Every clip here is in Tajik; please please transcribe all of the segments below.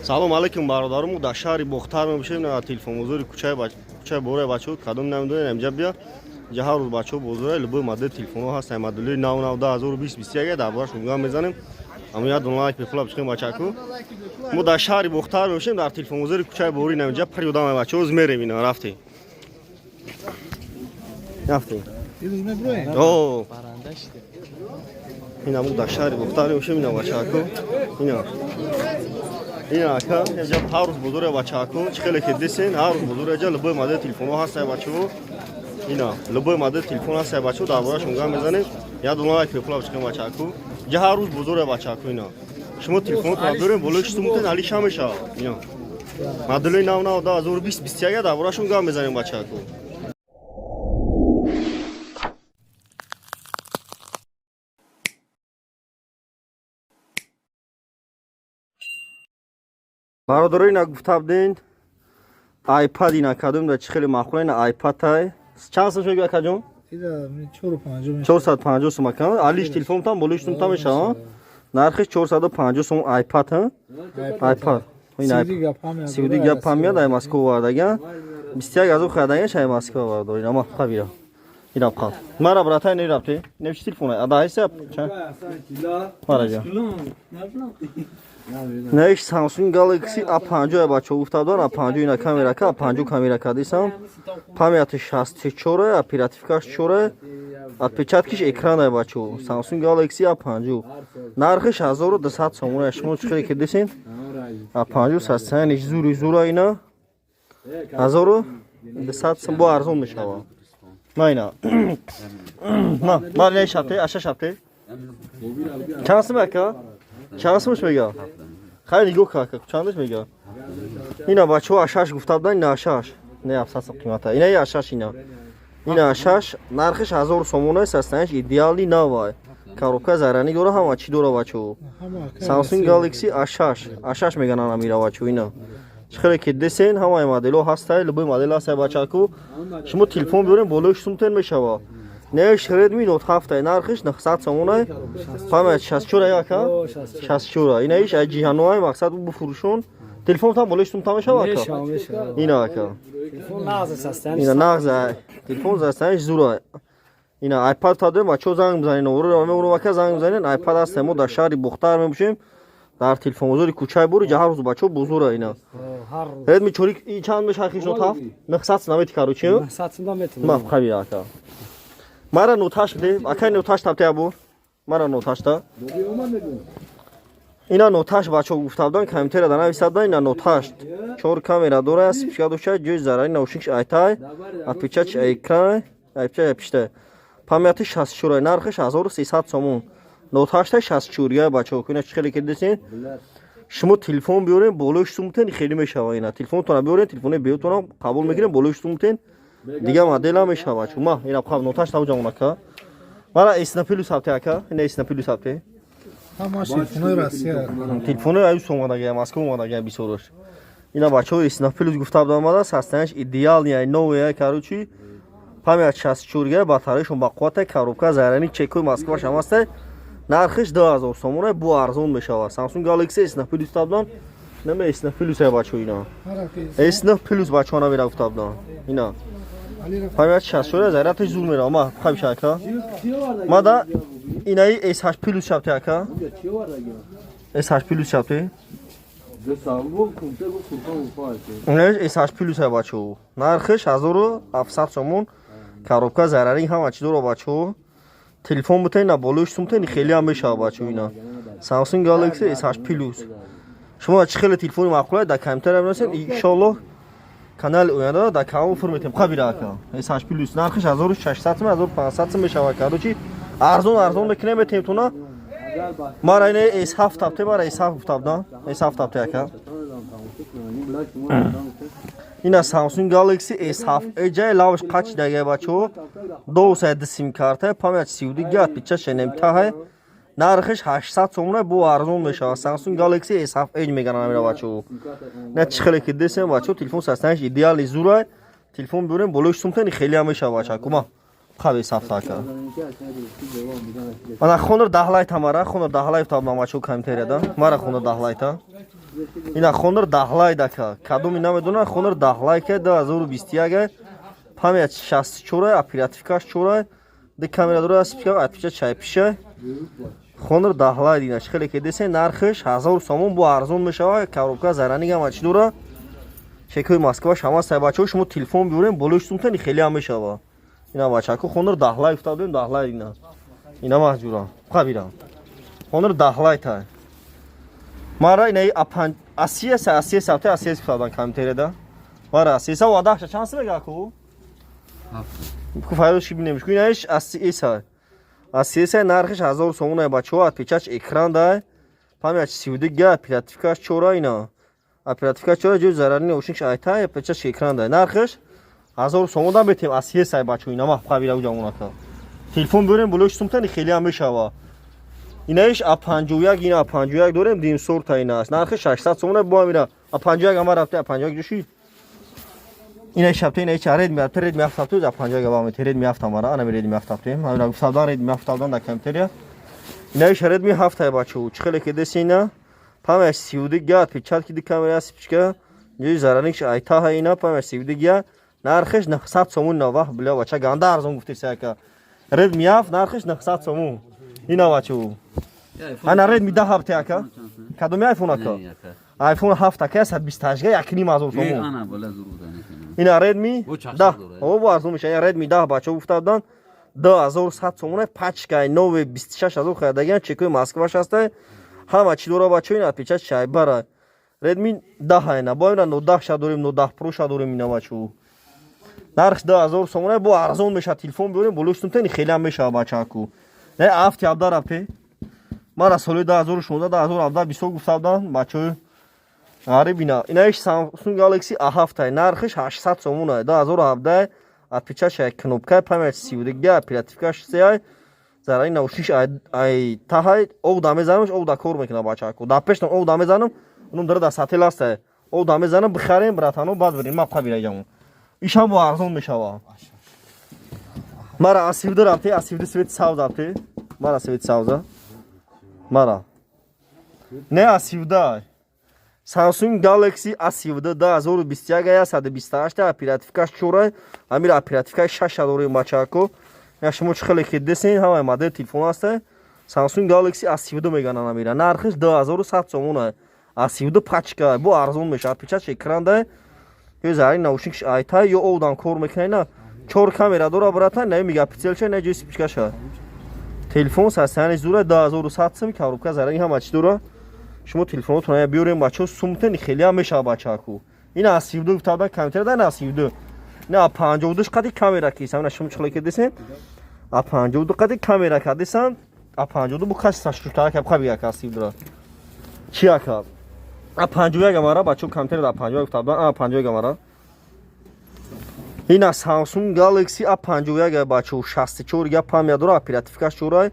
салом алейкум бародарам дар шаҳри бохтар мебошем на телефонбозори кӯчаи бораи бачаҳо кадом намедонем амҷа бия ҷаҳар рӯз бачаҳо бозораи любой модели телефонҳо ҳаст модели нав 2021 дар бораш гам мезанем амояд онлайн пепла бишем бачаку мо дар шаҳри бохтар мебошем дар телефонбозори кӯчаи бори намҷа пари одам бачаҳо змерем ина рафте о ина мо дар шаҳри бохтар мебошем ина бачаку ина ака ҷа ҳар рӯз бозори бачаку чӣ хеле ки десен ҳар рӯз бозори ҷа любой модели телефонҳо ҳастаи бачаҳо ина любой модели телефон ҳастаи бачаҳо дар борашон гам мезанем я дунай пепла бишем бачаку ҷа ҳар рӯз бозори бачаку ина шумо телефонотон берем болои шумтен али шамеша ина модели нав 2021 дар борашон гам мезанем бачаку бародарои ина гуфта буден айпад ина кадом да чӣ хеле маъқула ина айпадтай чанд сомш мегӯяд акаҷон 450 сом акам алиш телефонтан болои штумта мешава нархиш 450 сом айпад айпад сиуди гап ҳам меяд ай москва вардаган 21000 хадаgan шай москва вардорин ама табира ина қал мара братай не рабте не чи телефон ада айса мара ҷа неш Samsung Galaxy A50 бачо уфтадан A50 ина камерака A50 камерака дисам памяти 64 оперативкаш 4 отпечаткиш экрана бачо Samsung Galaxy A50 нархиш 1200 сом шумо чӣ хеле ки десин A50 састаяниш зура ина 1200 сом бо арзон мешава майна ма не шапте аша шапте чанс мека чанс муш мега хайли нигоҳ кар чандаш мега ина бачаҳо ашаш гуфта буданд ина ашаш не 700 сом қимата ина ашаш ина ашаш нархиш 1000 сомон аст астанаш идеали навай коробка зарранӣ дора ҳама чӣ дора бачаҳо Samsung Galaxy ашаш меганан амира бачаҳо ина чӣ хеле ки десен ҳамаи моделҳо ҳастай любой модел ҳастай бачаку шумо телефон биёрем болои 6 сомтен мешава неш Redmi Note 7 нархиш 900 сомон памяти 64 ака 64 ина иш ҷиҳанои мақсад буфурӯшон телефонтан болои 6 сомтен мешава ака ина ака ина нағз телефон застаниш зура ина iPad тадем бачо занг мезанен ору ака занг мезанен iPad аст мо дар шаҳри бухтар мебошем дар телефонбозори кӯчаи бори ҷаҳар рӯз бачо бузура ина Redmi чорик чанд мешава хиш Note 7 900 намети каручи 900 намети ма хаби ака мара ноташ де акай ноташ табте абур мара ноташта ина ноташ бачо гуфтабдан камтера да нависадан ина ноташ 4 камера дора спичкадуша ҷои зарарӣ наушникш айтай отпечатч экран айпча пишта памяти 64 нархиш 1300 сомон ноташта 64 бачо ина чӣ хеле ки десин шумо телефон биёрем болои 6 сомтен хеле мешава ина телефонтона биёрем телефони беётона қабул мегирем болои 6 сомтен дига модела мешава чума ина қаб ноташ тавҷа онака мара S Plus ҳабте ака ина S Plus ҳабте телефони аю сомадага Москва омадага бисорош ина бачаҳо S Plus гуфта буданд омада састанаш идеал я новая каручи памят 64 батареяшон ба қуввата коробка зарранӣ чекои Москва шамаста нархиш 2000 сомон бо арзон мешава Samsung Galaxy S Plus гуфта буданд нама S Plus я бачаҳо ина S Plus бачаҳо намера гуфта буданд ина памяти 64 зарядаш зур мера ма хабиша ака мада инаи S8 Plus шабте ака S8 Plus шабте инаи S8 Plus я бачаҳо нархиш 1700 сомон коробка зарарӣ ҳама чӣ дора бачаҳо телефон бутен на болои 6 сомтен хеле ҳам мешава бачаҳо ина Samsung Galaxy S8 Plus шумо чӣ хеле телефони маъқулае дар камтера биносед иншоаллоҳ канали оянда дар канал форматем қабира ака S8 Plus нархиш 1600 сом 1500 сом мешава каручи арзон мекунем метемтуна мара ина S7 табте мара S7 гуфтабдан S7 табте ака ина Samsung Galaxy S7 эҷаи лавш қач дага бачо 2 сим карта памяти 32 отпечат шенемтаҳай нархиш 800 сомона бо арзон мешава Samsung Galaxy S7 Edge меганан амира бачо на чӣ хеле ки десем бачо телефон састанаш идеали зурай телефон биёрем болои 6 сомтен хеле ҳам мешава бача кума Qabi safsaka. Mana xonur dahlayt mara, xonur dahlayt tabna macho kamteriyada. Mara xonur dahlayta. Ина хонор дахлай дака. Кадом ина медона хонор дахлай ке 2021 память 64 оперативкаш 4 де камера дора спика атпича чайпиша. Хонор дахлай дина хеле ке десе нархш 1000 сомон бо арзон мешава. Коробка заранига мач дора. Чекой Москва шама сай бачо шумо телефон биёрем болош сумтани хеле ам мешава. Ина бачако хонор дахлай уфтадем дахлай ина. Ина маҳҷура. Қабира. Хонор дахлай та. Мара ина апан асия савте асия савдан камтереда. Мара асия вадахша чанс бега ку? Ку файло ши бинемиш. Ку инаш асия. Асия нархш 1000 сомон ай бачо отпечач экран да. Память 32 га оперативкаш 4 ина. Оперативка 4 ҷо зарарни ошинш айта отпечач экран да. Нархш 1000 сомон да бетем асия сай бачо ина мах қабира уҷамунака. Телефон бёрем болош сумтани хеле ам мешава. Инаш А51 ина А51 дорем дим сорта ина аст. Нархи 600 сомон бо амира. А51 ама рафте А51 ҷуши. Ина шабте ина чаред ми атред ми афтату А51 ба ми теред ми афта мара ана меред ми афтату. Ана гуфтадан ред ми афтадан да камтерия. Ина шаред ми хафта бачо. Чхеле ке десина. Памаш 32 га печат ки ди камера сипчка. ҷои зараникш айта ха ина памаш 32 га. Нархиш 900 сомон нава била бача ганда арзон гуфте сака. Ред ми аф нархиш 900 сомон. Ина бачо. Ана ред ми да хафте ака. Кадоми айфон ака. Айфон 7 ака 128 га якни мазур сомон. Ана бола зурудани. Ина Redmi да. О бо арзон меша. Redmi 10 бачо гуфтадан 2100 сомон пачка нове 26000 хадаgan чекой Москва шаста. Ҳама чӣ дора бачо ина печат шайбара. Redmi 10 ина бо ина 10 ша дорем 10 Pro ша дорем ина бачо. Нарх 2000 сомон бо арзон меша телефон бёрем болоштун тани хеле меша бачаку. Не афти абдар апе. Мара соли 2016 2017 бисо гуфтадан бачо. Аре бина. Инаш Samsung Galaxy A7 нархиш 800 сомон 2017 отпечатчик кнопка память 32 га оперативка 6 зараи наушниш ай таҳай ов да мезанамш ов да кор мекунам бачаку. Да пештам ов да мезанам. Унум дара да сател аст. Ов да мезанам бихарем братано бад берем мапқа бирайам. Ишам бо арзон мешава. Мара асивда рафте асивда свет савз апте. Мара свет савза. Мара. Не асивда. Samsung Galaxy A7 2021 128 оперативка 4 амир оперативка 6 дорем бачако. Я шумо чхеле ки десин ҳамаи модель телефон аст. Samsung Galaxy A7 меганан амира. Нархиш 2100 сомон. A7 пачка бо арзон мешавад. Печатч экран да. Ё зари наушник айта ё овдан кор мекунайна. 4 камера дора брата, не мегапикселча, не ҷои спичкаша. Телефон састани зура 2100 сом коробка зараи ҳама чӣ дора. Шумо телефонотон ая биёрем бачо сумтани хеле ам мешава бачаку. Ина A7 гуфтада камера да A7. Не A52 қади камера ки сам шумо чхле ки десен. A52 қади камера ка десен. A52 бу каш саштута ка қаби ка A7 дора. Чи ака? A51 камера бачо камера да A51 гуфтада A51 камера. Ина Samsung Galaxy A51 бачо 64 га память дора оперативка 4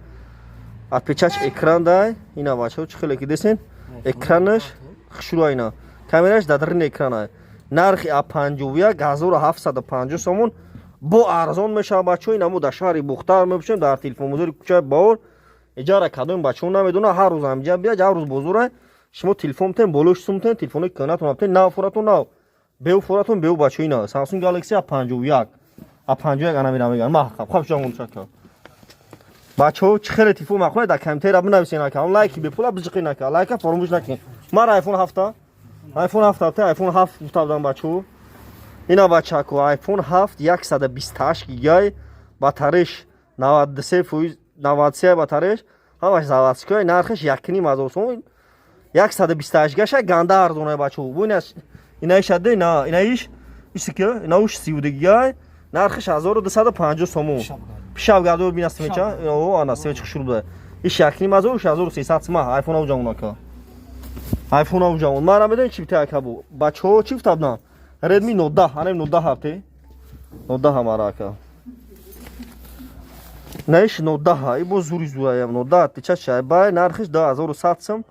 отпечатч экран да. Ина бачо чхле ки десен. Экранаш хушурайна. Камераш дадрин экрана. Нархи A51 1750 сомон бо арзон мешава бачо. Ина мо да шаҳри Бухтар мебошем дар телефон музори кучаи Бавор. Иҷара кадом бачо намедона ҳар рӯз амҷа бия ҷав рӯз бозора. Шумо телефон тен болош сумтен телефони канатон аптен нав форатон нав. Беу форатон беу бачо ина Samsung Galaxy A51. A51 ана меган. Маҳқаб хаб ҷамон чака. Бачо чхеле телефон махоне да камтера бинависена ка он лайки бепула бижқина ка лайка фаромӯш накин. Мара iPhone 7 iPhone 7 iPhone 7 гуфтадам бачо. Ина бачако iPhone 7 128 гигай батареш 93% батареш ҳамаш заводской нархиш 1,5 сом 128 гаша ганда арзоне бачо. Бу ина шаде на ина иш иске ина уш 32 гигай нархиш 1250 сом. Пишав гадо бинас меча о ана севч хушурда иш 1,5 1300 сом iPhone авҷамунака. iPhone авҷамун мара медон чи битака бу бачо чи фтабна Redmi Note 10 ана Note 10 ҳафте Note 10 ҳамарака. Наиш Note 10 ибо зури зурая Note 10 тича шайбай нархиш 2100 сом.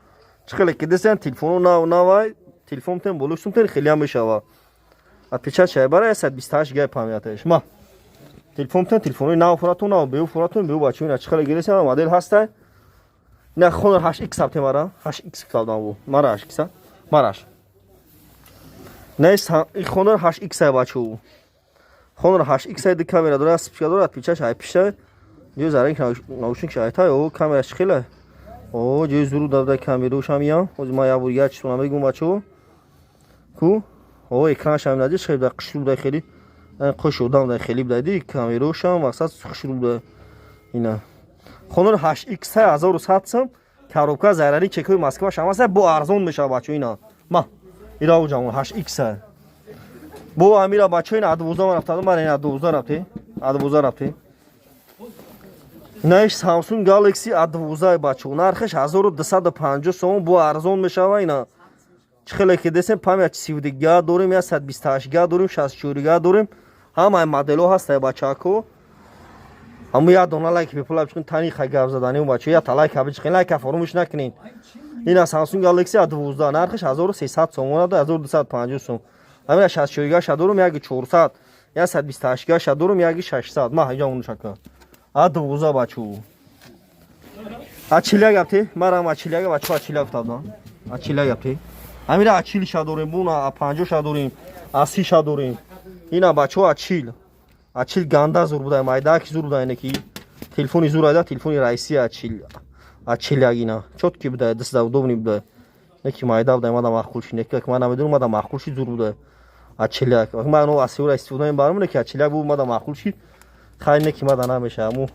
Чхеле ки десен телефону навай телефон тен болушум тен хеле мешава. А тича шайбара 128 га памяташ ма. телефони нав фуратун нав беу фуратун беу бачо ина чиқала гиресе ма модель ҳаста ина Honor 8X апте мара 8X калдам бу мара 8X мараш нес Honor 8X бачо Honor 8X ди камера дора спичка дора пичаш ай пиша ҷо заринг наушник шайта о камера чиқила о ҷо зуру давда камера шамия оз ма я бурга чтона мегум бачо ку о экран шам нади шайда қишлу да хели қошудам да хели бдади камера шам мақсад хушру да ина Honor 8X 1100 сом коробка зарари чекои Москва шамаса бо арзон меша бачо ина ма ира уҷам 8X бо амира бачо ина 12 рафта мара ина 12 рафте Наш Samsung Galaxy A12 бачо нархаш 1250 сом бо арзон мешава ина чиқала ки десем памяти 32 га дорим я 128 га дорим 64 га дорим ҳамаи моделҳо ҳаста бачако ҳаму я дона лайк бепула бичкин тани хай гап задани бачо я талайк бичкин лайк фаромӯш накунин ина Samsung Galaxy A12 нархаш 1300 сом монада 1250 сом ҳамина 64 га шадорум яги 400 я 128 га шадорум яги 600 ма ҳаҷа унушака A12 бачо ачилия гапте марам ачилия бачо ачилия гуфтам ачилия гапте ҳамира ачил шадорим буна A50 шадорим A30 шадорим ина бачо ачил ганда зур буда майдаки зур буда ина ки телефони зур айда телефони раиси ачилия ина чотки буда дастда удобни буда неки майда буда мада махкулши неки ма намедонам мада махкулши зур буда ачилия ма но асиура истифода мебарам неки ачилия бу мада махкулши خیلی نکی مادر نمیشه امو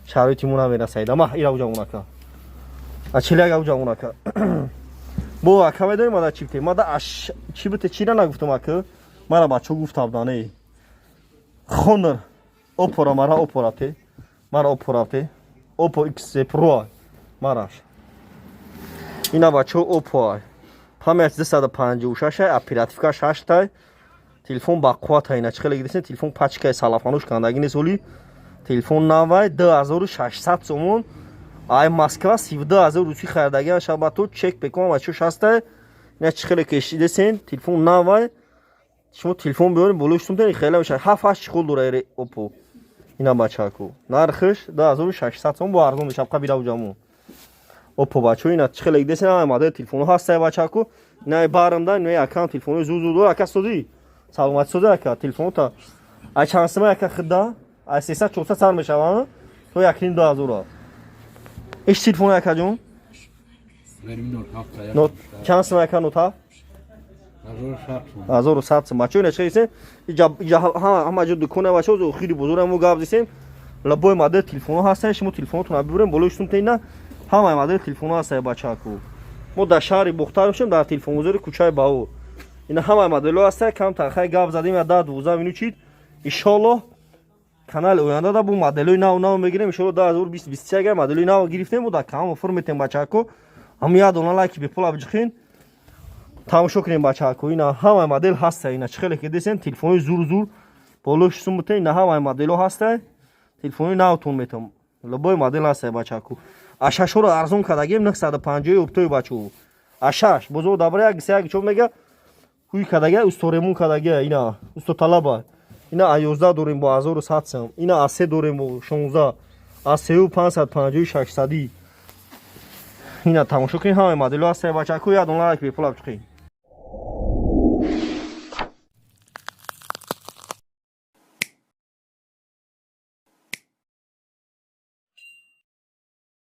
شرایطی مون هم میرسید اما ایرا اوجا اونا که اچیلی اوجا اونا که بو اکامه داریم مادر چی بته مادر چی بته چی را نگفتم اکه مرا بچه گفتم دانه Honor اوپو مرا اوپو رفته اوپو ایکس پرو مراش اینا بچه اوپو پامیت 256 اپراتیفکاش 8 تای телефон ба қувват ина чиқала гиресен телефон пачкаи салафануш кандаги несоли телефон навай 2600 сомон ай Москва 12000 руси хардаги шабато чек бекон ва чуш ҳаста ина чиқала кешидесен телефон навай шумо телефон биёрин болоштун тани хела меша 7-8 чиқол дораи опо ина бачаку нархиш 2600 сом бо арзон меша қабира уҷаму опо бачо ина чиқала гиресен ай модель телефону ҳаста бачаку ина барамда ина аккаунт телефону зузу ака соди саломати сода ака телефонта ай чансима ака хидда ай 300-400 сар мешава то якин 2000 иш телефон ака ҷон нот чансима ака нота 1100 сом бачо ина чисе ҳама ҷо дукона бачо хири бузургаму гап дисем лабой модель телефону ҳаста шумо телефонатон бибурем болоштун тайна ҳама модель телефону ҳаста бачаку мо дар шаҳри бухтар мешем дар телефонгузори кӯчаи баҳур ина ҳама моделҳо ҳаста кам тархай гап задем я 12 минут чид иншоллоҳ канали оянда бу моделҳои нав мегирем иншоллоҳ 2020 агар моделҳои нав гирифтем буда кам офр метем бачако ҳам я дона лайки бепула биҷихин тамошо кунем бачако ина ҳама модель ҳаста ина чиқеле ки десен телефони зур болошсум бутен ина ҳама моделҳо ҳаста телефони навтон метам лабой модель ҳаста бачако ашашҳоро арзон кардагем 950 оптои бачо ашаш бозор дабра як гиса як чо мега хуй кадага усторемун кадага ина устоталаба ина А11 дорем бо 1100 сом ина А3 дорем бо 16 А3 550 600 ина тамошо кунед ҳама моделҳо ҳаст бачако я дона лайк бепула бичқи